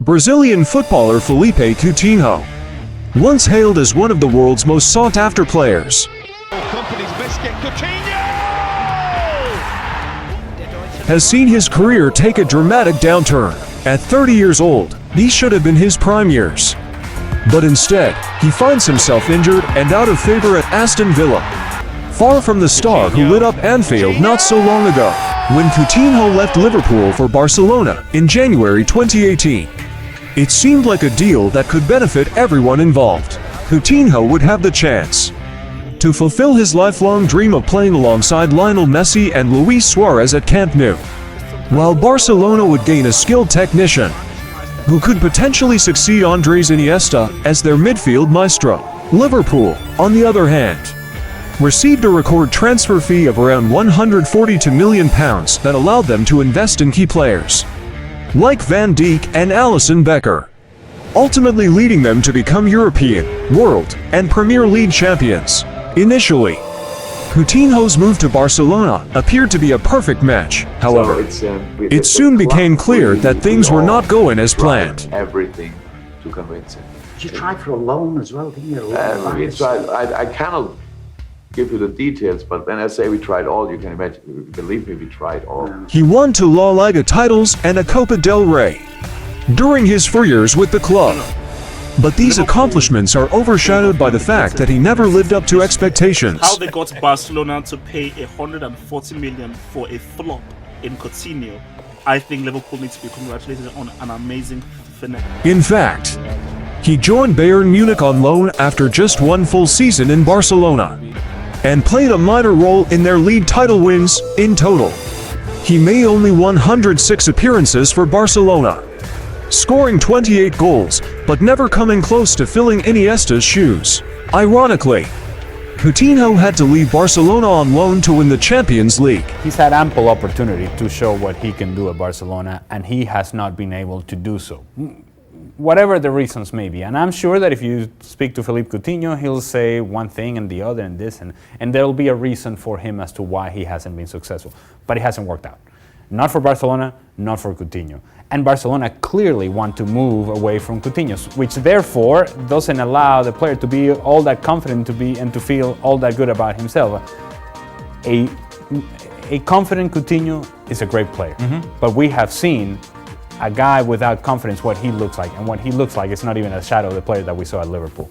Brazilian footballer Philippe Coutinho, once hailed as one of the world's most sought-after players, has seen his career take a dramatic downturn. At 30 years old, these should have been his prime years. But instead, he finds himself injured and out of favor at Aston Villa. Far from the star who lit up Anfield not so long ago, when Coutinho left Liverpool for Barcelona in January 2018. It seemed like a deal that could benefit everyone involved. Coutinho would have the chance to fulfill his lifelong dream of playing alongside Lionel Messi and Luis Suarez at Camp Nou, while Barcelona would gain a skilled technician who could potentially succeed Andres Iniesta as their midfield maestro. Liverpool, on the other hand, received a record transfer fee of around £142 million that allowed them to invest in key players like Van Dijk and Alisson Becker, ultimately leading them to become European, World, and Premier League champions. Initially, Coutinho's move to Barcelona appeared to be a perfect match. However, it soon became clear that things were not going as planned. Everything to convince him. You tried for a loan as well, didn't you? I cannot give you the details, but when I say we tried all, you can imagine, believe me, we tried all. He won 2 La Liga titles and a Copa del Rey during his 4 years with the club. But these accomplishments are overshadowed by the fact that he never lived up to expectations. How they got Barcelona to pay 140 million for a flop in Coutinho, I think Liverpool needs to be congratulated on an amazing finish. In fact, he joined Bayern Munich on loan after just 1 full season in Barcelona, and played a minor role in their league title wins. In total, he made only 106 appearances for Barcelona, scoring 28 goals, but never coming close to filling Iniesta's shoes. Ironically, Coutinho had to leave Barcelona on loan to win the Champions League. He's had ample opportunity to show what he can do at Barcelona, and he has not been able to do so. Whatever the reasons may be. And I'm sure that if you speak to Philippe Coutinho, he'll say one thing and the other and this, and there'll be a reason for him as to why he hasn't been successful. But it hasn't worked out. Not for Barcelona, not for Coutinho. And Barcelona clearly want to move away from Coutinho, which therefore doesn't allow the player to be all that confident and to feel all that good about himself. A confident Coutinho is a great player, but we have seen a guy without confidence what he looks like, and what he looks like is not even a shadow of the player that we saw at Liverpool.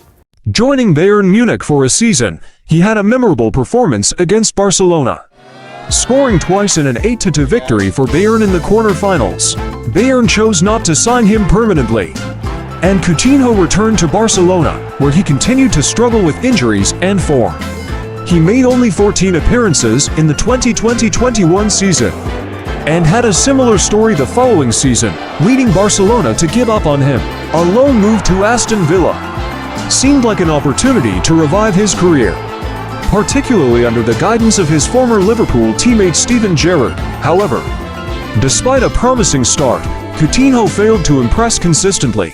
Joining Bayern Munich for a season, he had a memorable performance against Barcelona, scoring twice in an 8-2 victory for Bayern in the quarter-finals. Bayern chose not to sign him permanently, and Coutinho returned to Barcelona, where he continued to struggle with injuries and form. He made only 14 appearances in the 2020-21 season, and had a similar story the following season, leading Barcelona to give up on him. A loan move to Aston Villa seemed like an opportunity to revive his career, particularly under the guidance of his former Liverpool teammate Steven Gerrard. However, despite a promising start, Coutinho failed to impress consistently.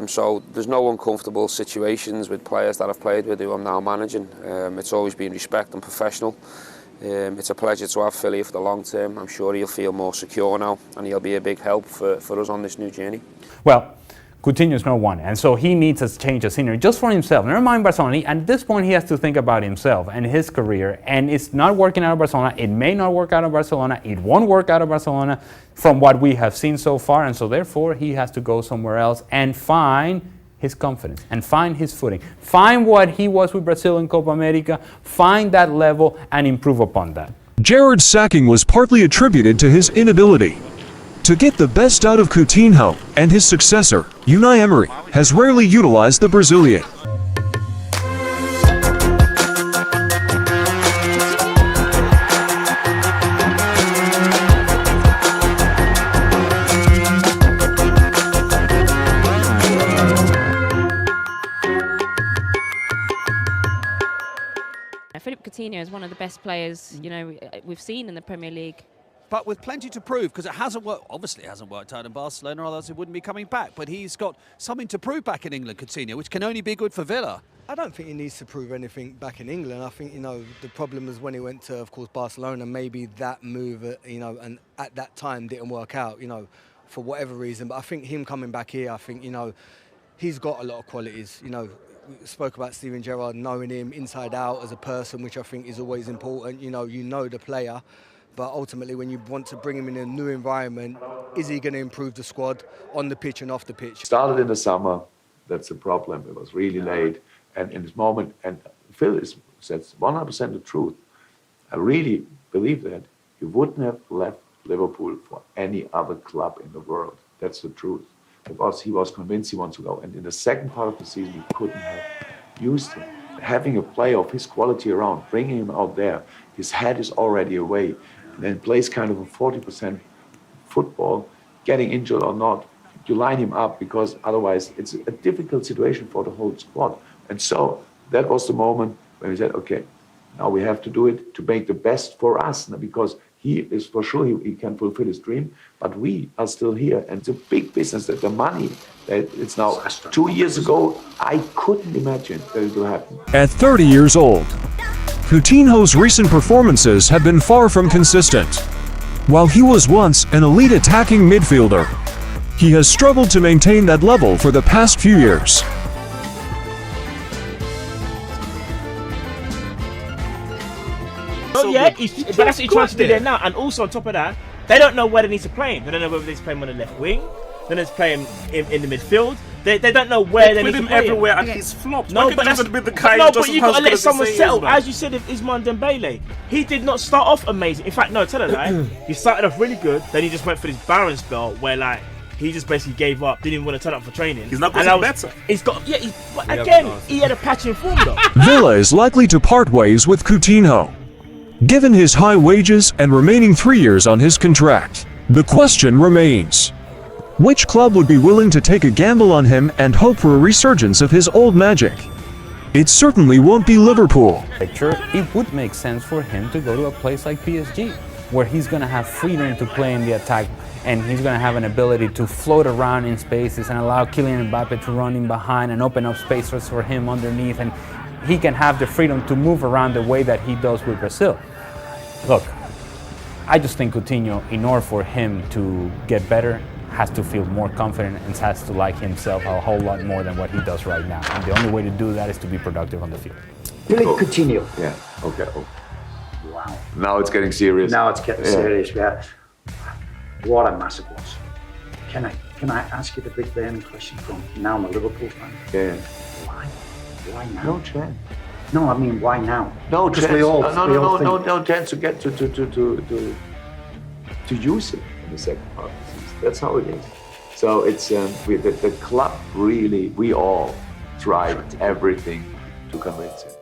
So there's no uncomfortable situations with players that I've played with who I'm now managing. It's always been respect and professional. It's a pleasure to have Philly for the long term. I'm sure he'll feel more secure now, and he'll be a big help for us on this new journey. Well, Coutinho's no one, and so he needs a change of scenery just for himself. Never mind Barcelona. At this point, he has to think about himself and his career, and it's not working out of Barcelona. It may not work out of Barcelona. It won't work out of Barcelona from what we have seen so far, and so therefore he has to go somewhere else and find his confidence and find his footing. Find what he was with Brazil in Copa America, find that level and improve upon that. Gerrard's sacking was partly attributed to his inability to get the best out of Coutinho, and his successor, Unai Emery, has rarely utilized the Brazilian. Philippe Coutinho is one of the best players, we've seen in the Premier League. But with plenty to prove, because it hasn't worked. Obviously, it hasn't worked out in Barcelona, otherwise he wouldn't be coming back. But he's got something to prove back in England, Coutinho, which can only be good for Villa. I don't think he needs to prove anything back in England. I think, the problem is when he went to, of course, Barcelona, maybe that move, and at that time didn't work out. for whatever reason. But I think him coming back here, I think, you know, he's got a lot of qualities. You know, we spoke about Steven Gerrard, knowing him inside out as a person, which I think is always important. You know the player, but ultimately when you want to bring him in a new environment, is he going to improve the squad on the pitch and off the pitch? Started in the summer, that's the problem. It was really late, and in this moment, and Phil says 100% the truth. I really believe that he wouldn't have left Liverpool for any other club in the world. That's the truth. Because he was convinced he wants to go. And in the second part of the season, we couldn't have used him. Having a player of his quality around, bringing him out there, his head is already away, and then plays kind of a 40% football, getting injured or not, you line him up, because otherwise it's a difficult situation for the whole squad. And so that was the moment when we said, okay, now we have to do it to make the best for us, because he is for sure, he can fulfill his dream, but we are still here. And it's a big business, that the money, that it's now 2 years ago, I couldn't imagine that it will happen. At 30 years old, Coutinho's recent performances have been far from consistent. While he was once an elite attacking midfielder, he has struggled to maintain that level for the past few years. Oh yeah, but that's what he's trying to do there now. And also on top of that, they don't know where they need to play him. They don't know whether they need to play him on the left wing, they need to play him in the midfield. They don't know where they need to play him. everywhere and he's flopped. No, but you've got to let someone settle. As you said, if Ousmane Dembele, he did not start off amazing. In fact, no, tell a lie. He started off really good, then he just went for this barren spell where like he just basically gave up, didn't even want to turn up for training. He's not getting better. He's got, yeah, but again, he had a patch in form though. Villa is likely to part ways with Coutinho. Given his high wages and remaining 3 years on his contract, the question remains: which club would be willing to take a gamble on him and hope for a resurgence of his old magic? It certainly won't be Liverpool. It would make sense for him to go to a place like PSG, where he's going to have freedom to play in the attack, and he's going to have an ability to float around in spaces and allow Kylian Mbappe to run in behind and open up spaces for him underneath, and he can have the freedom to move around the way that he does with Brazil. Look, I just think Coutinho, in order for him to get better, has to feel more confident and has to like himself a whole lot more than what he does right now. And the only way to do that is to be productive on the field. Philippe Coutinho. Yeah, okay. Oh. Wow. Now it's getting serious. Now it's getting serious, yeah. What a massive loss. Can I ask you the big burning question from now I'm a Liverpool fan? Yeah. Why now? No chance. No, I mean, why now? No Because chance. we all, No chance to get to use it in the second part of the season. That's how it is. So it's the club really. We all tried everything to convince him.